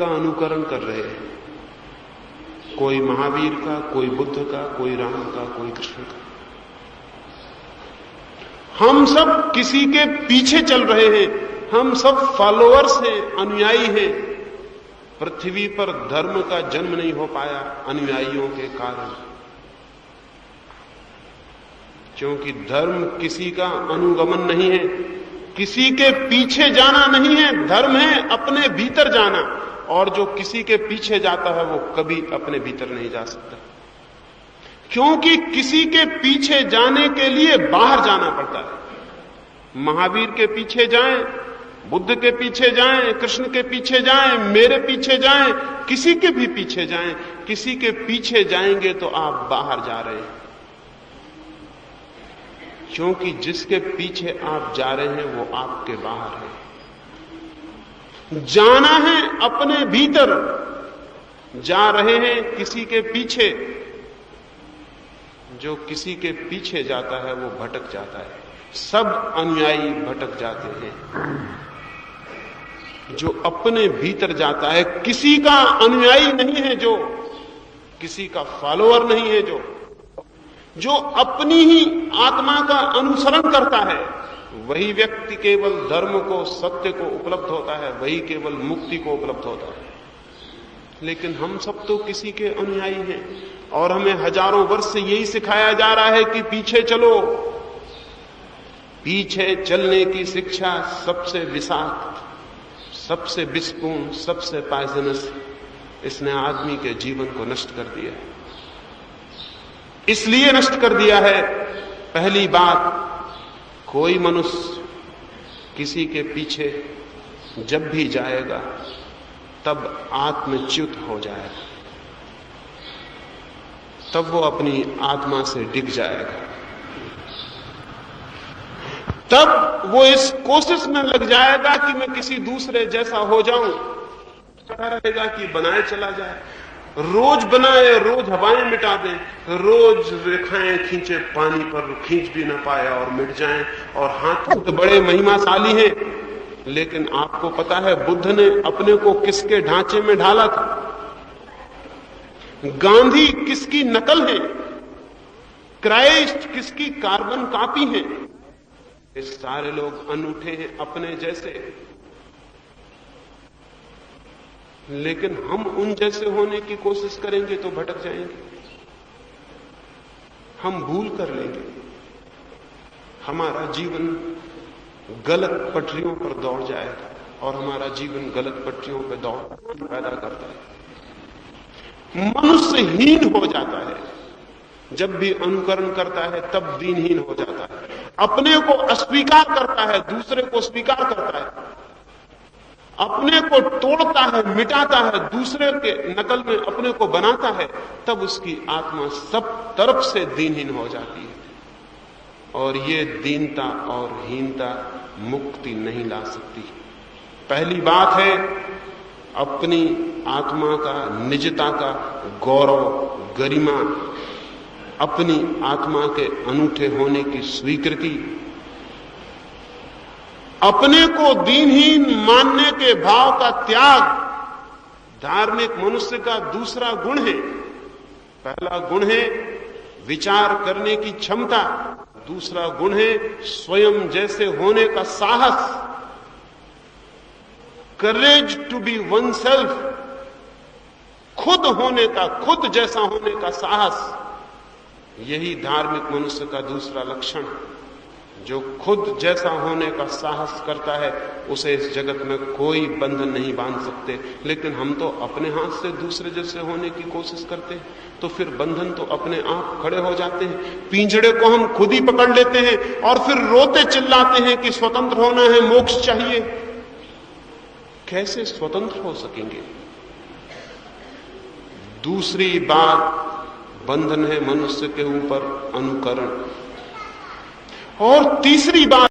का अनुकरण कर रहे हैं, कोई महावीर का, कोई बुद्ध का, कोई राम का, कोई कृष्ण का। हम सब किसी के पीछे चल रहे हैं, हम सब फॉलोअर्स हैं, अनुयायी हैं। पृथ्वी पर धर्म का जन्म नहीं हो पाया अनुयायियों के कारण, क्योंकि धर्म किसी का अनुगमन नहीं है, किसी के पीछे जाना नहीं है। धर्म है अपने भीतर जाना, और जो किसी के पीछे जाता है वो कभी अपने भीतर नहीं जा सकता, क्योंकि किसी के पीछे जाने के लिए बाहर जाना पड़ता है। महावीर के पीछे जाएं, बुद्ध के पीछे जाएं, कृष्ण के पीछे जाएं, मेरे पीछे जाएं, किसी के भी पीछे जाएं, किसी के पीछे जाएंगे तो आप बाहर जा रहे हैं, क्योंकि जिसके पीछे आप जा रहे हैं वो आपके बाहर है। जाना है अपने भीतर, जा रहे हैं किसी के पीछे। जो किसी के पीछे जाता है वो भटक जाता है। सब अनुयायी भटक जाते हैं। जो अपने भीतर जाता है, किसी का अनुयायी नहीं है, जो किसी का फॉलोअर नहीं है, जो अपनी ही आत्मा का अनुसरण करता है, वही व्यक्ति केवल धर्म को, सत्य को उपलब्ध होता है, वही केवल मुक्ति को उपलब्ध होता है। लेकिन हम सब तो किसी के अनुयायी हैं, और हमें हजारों वर्ष से यही सिखाया जा रहा है कि पीछे चलो। पीछे चलने की शिक्षा सबसे विषाक्त, सबसे विषपूर्ण, सबसे पॉइजनस, इसने आदमी के जीवन को नष्ट कर दिया है। इसलिए नष्ट कर दिया है, पहली बात, कोई मनुष्य किसी के पीछे जब भी जाएगा तब आत्मच्युत हो जाएगा, तब वो अपनी आत्मा से डिग जाएगा। तब वो इस कोशिश में लग जाएगा कि मैं किसी दूसरे जैसा हो जाऊं, रहेगा कि बनाए चला जाए, रोज बनाए, रोज हवाएं मिटा दे, रोज रेखाएं खींचे, पानी पर खींच भी ना पाए और मिट जाएं। और हाथ तो बड़े महिमाशाली हैं, लेकिन आपको पता है बुद्ध ने अपने को किसके ढांचे में ढाला था? गांधी किसकी नकल है? क्राइस्ट किसकी कार्बन कॉपी है? ये सारे लोग अनूठे हैं, अपने जैसे, लेकिन हम उन जैसे होने की कोशिश करेंगे तो भटक जाएंगे, हम भूल कर लेंगे, हमारा जीवन गलत पटरियों पर दौड़ जाएगा, और हमारा जीवन गलत पटरियों पर दौड़ पैदा करता है। मनुष्य हीन हो जाता है जब भी अनुकरण करता है, तब दीनहीन हो जाता है। अपने को अस्वीकार करता है, दूसरे को स्वीकार करता है, अपने को तोड़ता है, मिटाता है, दूसरे के नकल में अपने को बनाता है, तब उसकी आत्मा सब तरफ से दीनहीन हो जाती है। और ये दीनता और हीनता मुक्ति नहीं ला सकती। पहली बात है अपनी आत्मा का, निजता का गौरव, गरिमा, अपनी आत्मा के अनूठे होने की स्वीकृति, अपने को दीनहीन मानने के भाव का त्याग धार्मिक मनुष्य का दूसरा गुण है। पहला गुण है विचार करने की क्षमता, दूसरा गुण है स्वयं जैसे होने का साहस, courage to be one self, खुद होने का, खुद जैसा होने का साहस। यही धार्मिक मनुष्य का दूसरा लक्षण। जो खुद जैसा होने का साहस करता है उसे इस जगत में कोई बंधन नहीं बांध सकते। लेकिन हम तो अपने हाथ से दूसरे जैसे होने की कोशिश करते हैं, तो फिर बंधन तो अपने आप खड़े हो जाते हैं। पिंजड़े को हम खुद ही पकड़ लेते हैं और फिर रोते चिल्लाते हैं कि स्वतंत्र होना है, मोक्ष चाहिए। कैसे स्वतंत्र हो सकेंगे? दूसरी बात बंधन है मनुष्य के ऊपर अनुकरण। और तीसरी बात